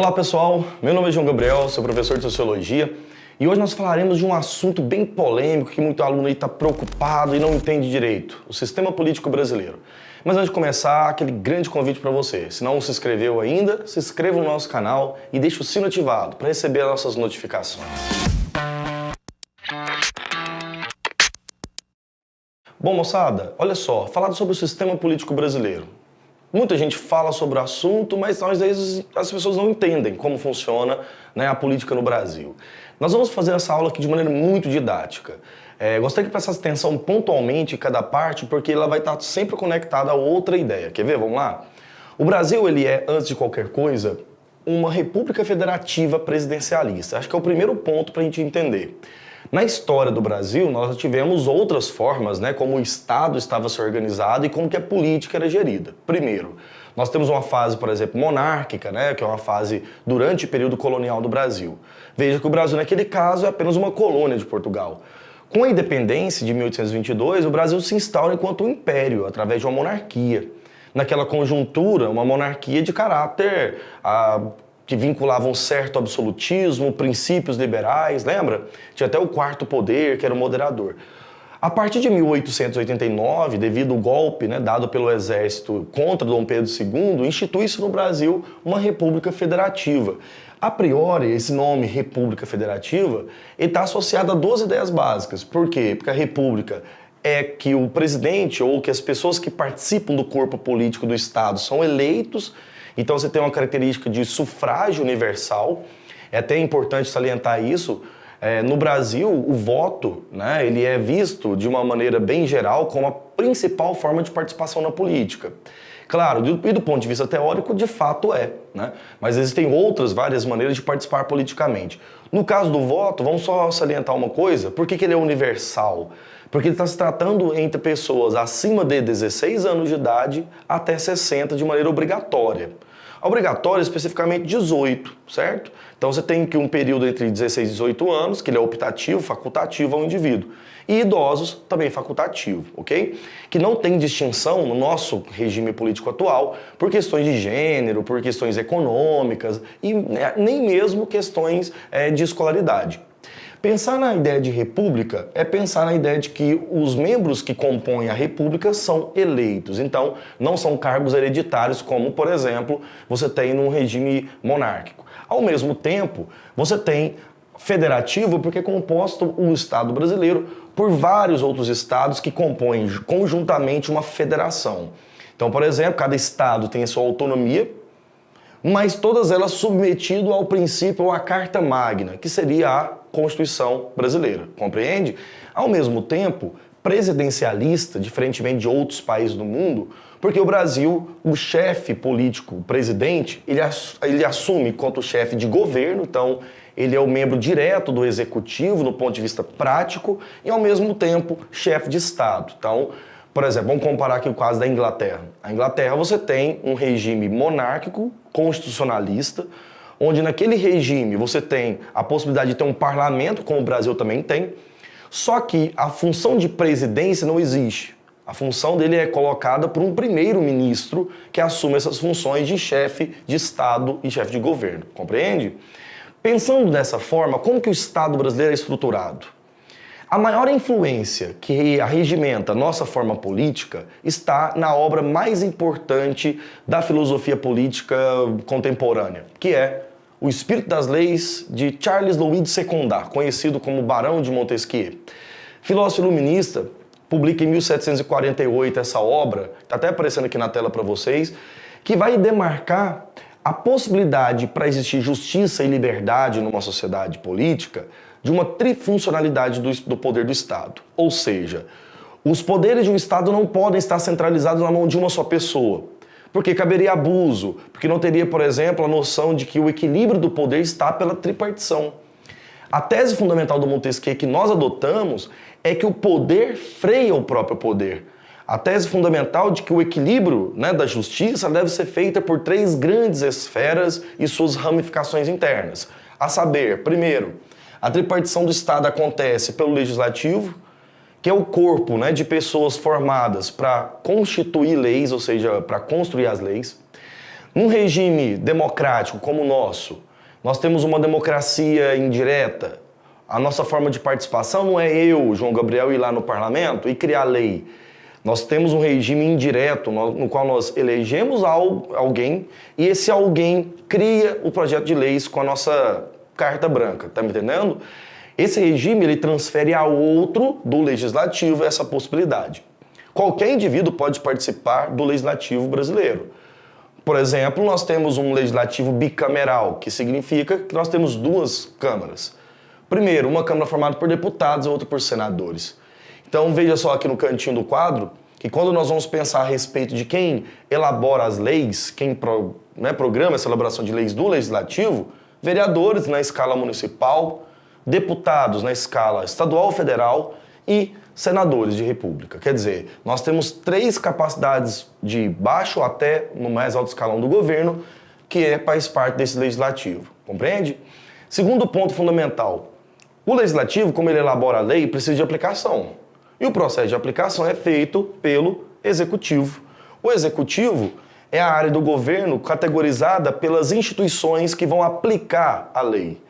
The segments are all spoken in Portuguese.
Olá pessoal, meu nome é João Gabriel, sou professor de Sociologia e hoje nós falaremos de um assunto bem polêmico que muito aluno aí está preocupado e não entende direito, o sistema político brasileiro. Mas antes de começar, aquele grande convite para você, se não se inscreveu ainda, se inscreva no nosso canal e deixe o sino ativado para receber as nossas notificações. Bom, moçada, olha só, falar sobre o sistema político brasileiro. Muita gente fala sobre o assunto, mas às vezes as pessoas não entendem como funciona, né, a política no Brasil. Nós vamos fazer essa aula aqui de maneira muito didática. Gostaria que prestasse atenção pontualmente em cada parte, porque ela vai estar sempre conectada a outra ideia. Quer ver? Vamos lá? O Brasil, ele é, antes de qualquer coisa, uma república federativa presidencialista. Acho que é o primeiro ponto para a gente entender. Na história do Brasil, nós tivemos outras formas, né, como o Estado estava se organizado e como que a política era gerida. Primeiro, nós temos uma fase, por exemplo, monárquica, né, que é uma fase durante o período colonial do Brasil. Veja que o Brasil, naquele caso, é apenas uma colônia de Portugal. Com a independência de 1822, o Brasil se instaura enquanto um império, através de uma monarquia. Naquela conjuntura, uma monarquia de caráter que vinculava um certo absolutismo, princípios liberais, lembra? Tinha até o quarto poder, que era o moderador. A partir de 1889, devido ao golpe, né, dado pelo exército contra Dom Pedro II, institui-se no Brasil uma república federativa. A priori, esse nome República Federativa está associado a duas ideias básicas. Por quê? Porque a república é que o presidente ou que as pessoas que participam do corpo político do Estado são eleitos. Então você tem uma característica de sufrágio universal, é até importante salientar isso. No Brasil, o voto, né, ele é visto de uma maneira bem geral como a principal forma de participação na política. Claro, e do ponto de vista teórico, de fato é, né? Mas existem várias maneiras de participar politicamente. No caso do voto, vamos só salientar uma coisa, por que ele é universal? Porque ele está se tratando entre pessoas acima de 16 anos de idade até 60 de maneira obrigatória. Obrigatória especificamente 18, certo? Então você tem que um período entre 16 e 18 anos, que ele é optativo, facultativo ao indivíduo. E idosos também facultativo, ok? Que não tem distinção no nosso regime político atual por questões de gênero, por questões econômicas e nem mesmo questões de escolaridade. Pensar na ideia de república é pensar na ideia de que os membros que compõem a república são eleitos. Então, não são cargos hereditários como, por exemplo, você tem num regime monárquico. Ao mesmo tempo, você tem federativo porque é composto o Estado brasileiro por vários outros estados que compõem conjuntamente uma federação. Então, por exemplo, cada estado tem a sua autonomia, mas todas elas submetidas ao princípio ou à Carta Magna, que seria a Constituição brasileira, compreende? Ao mesmo tempo, presidencialista, diferentemente de outros países do mundo, porque o Brasil, o chefe político, o presidente, ele assume quanto chefe de governo, então ele é o membro direto do executivo no ponto de vista prático e ao mesmo tempo chefe de Estado. Então, por exemplo, vamos comparar aqui o caso da Inglaterra. A Inglaterra você tem um regime monárquico, constitucionalista, onde naquele regime você tem a possibilidade de ter um parlamento, como o Brasil também tem, só que a função de presidência não existe. A função dele é colocada por um primeiro-ministro que assume essas funções de chefe de Estado e chefe de governo, compreende? Pensando dessa forma, como que o Estado brasileiro é estruturado? A maior influência que arregimenta a nossa forma política está na obra mais importante da filosofia política contemporânea, que é O Espírito das Leis, de Charles Louis de Secondat, conhecido como Barão de Montesquieu. Filósofo iluminista, publica em 1748 essa obra, está até aparecendo aqui na tela para vocês, que vai demarcar a possibilidade para existir justiça e liberdade numa sociedade política de uma trifuncionalidade do poder do Estado. Ou seja, os poderes de um Estado não podem estar centralizados na mão de uma só pessoa, porque caberia abuso, porque não teria, por exemplo, a noção de que o equilíbrio do poder está pela tripartição. A tese fundamental do Montesquieu que nós adotamos é que o poder freia o próprio poder. A tese fundamental de que o equilíbrio, né, da justiça deve ser feita por três grandes esferas e suas ramificações internas. A saber, primeiro, a tripartição do Estado acontece pelo Legislativo, que é o corpo, né, de pessoas formadas para constituir leis, ou seja, para construir as leis. Num regime democrático como o nosso, nós temos uma democracia indireta. A nossa forma de participação não é eu, João Gabriel, ir lá no parlamento e criar lei. Nós temos um regime indireto no qual nós elegemos alguém e esse alguém cria o projeto de leis com a nossa carta branca, tá me entendendo? Esse regime ele transfere a outro do legislativo essa possibilidade. Qualquer indivíduo pode participar do legislativo brasileiro. Por exemplo, nós temos um legislativo bicameral, que significa que nós temos duas câmaras. Primeiro, uma câmara formada por deputados e outra por senadores. Então veja só aqui no cantinho do quadro, que quando nós vamos pensar a respeito de quem elabora as leis, quem programa essa elaboração de leis do legislativo, vereadores na escala municipal, deputados na escala estadual ou federal e senadores de república. Quer dizer, nós temos 3 capacidades de baixo até no mais alto escalão do governo que faz parte desse legislativo, compreende? Segundo ponto fundamental, o legislativo, como ele elabora a lei, precisa de aplicação. E o processo de aplicação é feito pelo executivo. O executivo é a área do governo categorizada pelas instituições que vão aplicar a lei.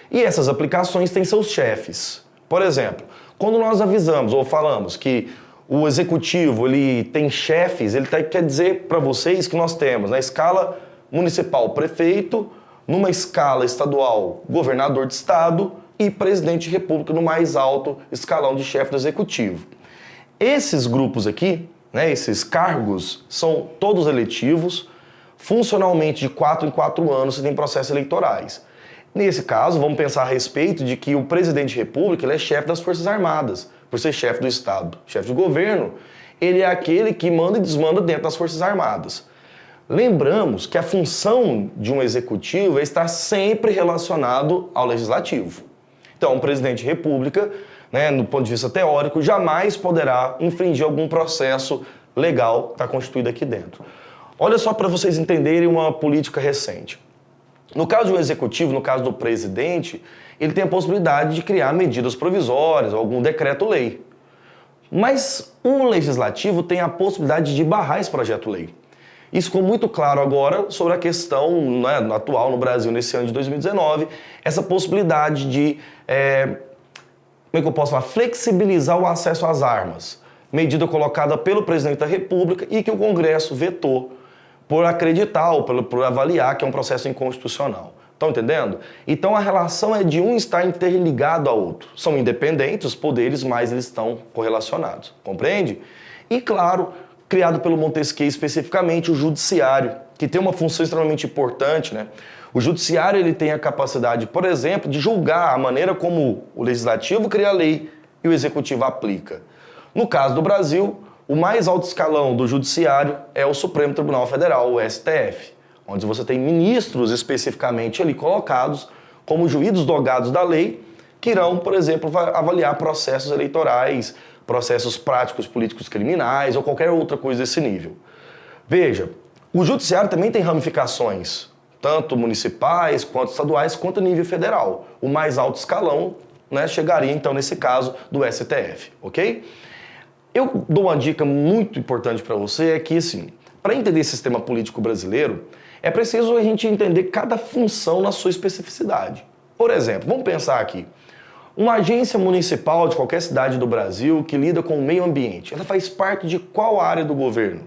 E essas aplicações têm seus chefes. Por exemplo, quando nós avisamos ou falamos que o executivo ele tem chefes, ele quer dizer para vocês que nós temos na escala municipal prefeito, numa escala estadual governador de estado e presidente de república no mais alto escalão de chefe do executivo. Esses grupos aqui, esses cargos, são todos eletivos, funcionalmente de 4 em 4 anos você tem processos eleitorais. Nesse caso, vamos pensar a respeito de que o presidente de república ele é chefe das Forças Armadas, por ser chefe do Estado, chefe de governo, ele é aquele que manda e desmanda dentro das Forças Armadas. Lembramos que a função de um executivo é estar sempre relacionado ao legislativo. Então, o presidente de república, no ponto de vista teórico, jamais poderá infringir algum processo legal que está constituído aqui dentro. Olha só para vocês entenderem uma política recente. No caso de um executivo, no caso do presidente, ele tem a possibilidade de criar medidas provisórias, algum decreto-lei. Mas um legislativo tem a possibilidade de barrar esse projeto-lei. Isso ficou muito claro agora sobre a questão atual no Brasil nesse ano de 2019, essa possibilidade de, flexibilizar o acesso às armas. Medida colocada pelo presidente da República e que o Congresso vetou por acreditar ou por avaliar que é um processo inconstitucional. Estão entendendo? Então a relação é de um estar interligado ao outro. São independentes os poderes, mas eles estão correlacionados. Compreende? E claro, criado pelo Montesquieu especificamente, o judiciário, que tem uma função extremamente importante, O judiciário ele tem a capacidade, por exemplo, de julgar a maneira como o legislativo cria a lei e o executivo aplica. No caso do Brasil, o mais alto escalão do judiciário é o Supremo Tribunal Federal, o STF, onde você tem ministros especificamente ali colocados como juízes dogados da lei, que irão, por exemplo, avaliar processos eleitorais, processos práticos, políticos, criminais ou qualquer outra coisa desse nível. Veja, o judiciário também tem ramificações, tanto municipais, quanto estaduais, quanto a nível federal. O mais alto escalão chegaria, então, nesse caso, do STF, ok? Eu dou uma dica muito importante para você, é que, assim, para entender o sistema político brasileiro, é preciso a gente entender cada função na sua especificidade. Por exemplo, vamos pensar aqui, uma agência municipal de qualquer cidade do Brasil que lida com o meio ambiente, ela faz parte de qual área do governo?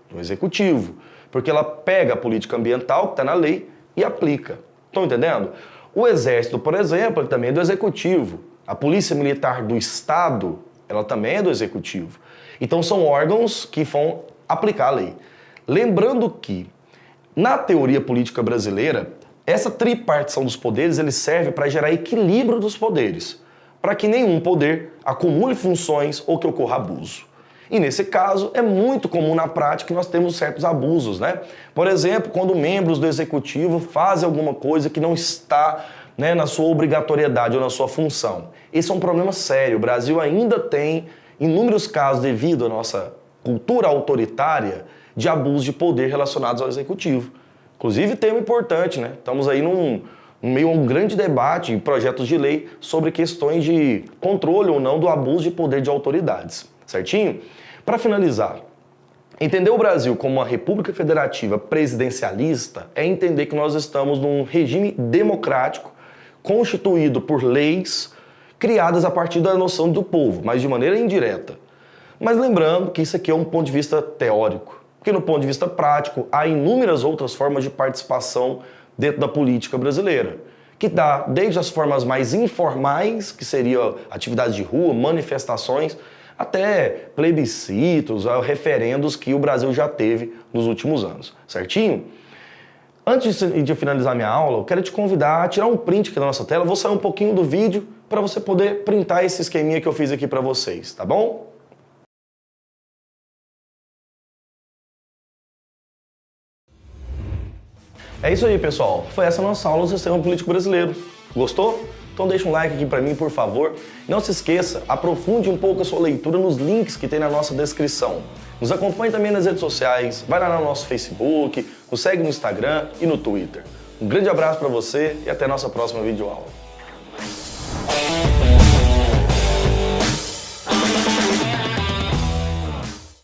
Do executivo, porque ela pega a política ambiental que está na lei e aplica. Estão entendendo? O Exército, por exemplo, ele também é do executivo. A Polícia Militar do Estado, ela também é do executivo. Então são órgãos que vão aplicar a lei. Lembrando que, na teoria política brasileira, essa tripartição dos poderes ele serve para gerar equilíbrio dos poderes, para que nenhum poder acumule funções ou que ocorra abuso. E nesse caso, é muito comum na prática que nós temos certos abusos, Por exemplo, quando membros do executivo fazem alguma coisa que não está na sua obrigatoriedade ou na sua função. Esse é um problema sério. O Brasil ainda tem inúmeros casos, devido à nossa cultura autoritária, de abuso de poder relacionados ao executivo. Inclusive, tema importante, Estamos aí no meio a um grande debate em projetos de lei sobre questões de controle ou não do abuso de poder de autoridades. Certinho? Para finalizar, Entender o Brasil como uma república federativa presidencialista é entender que nós estamos num regime democrático constituído por leis criadas a partir da noção do povo, mas de maneira indireta. Mas lembrando que isso aqui é um ponto de vista teórico, porque no ponto de vista prático há inúmeras outras formas de participação dentro da política brasileira, que dá desde as formas mais informais, que seriam atividades de rua, manifestações, até plebiscitos, referendos que o Brasil já teve nos últimos anos, certinho? Antes de finalizar minha aula, eu quero te convidar a tirar um print aqui da nossa tela, vou sair um pouquinho do vídeo para você poder printar esse esqueminha que eu fiz aqui para vocês, tá bom? É isso aí, pessoal. Foi essa a nossa aula do sistema político brasileiro. Gostou? Então deixa um like aqui pra mim, por favor. Não se esqueça, aprofunde um pouco a sua leitura nos links que tem na nossa descrição. Nos acompanhe também nas redes sociais, vai lá no nosso Facebook, nos segue no Instagram e no Twitter. Um grande abraço pra você e até a nossa próxima videoaula.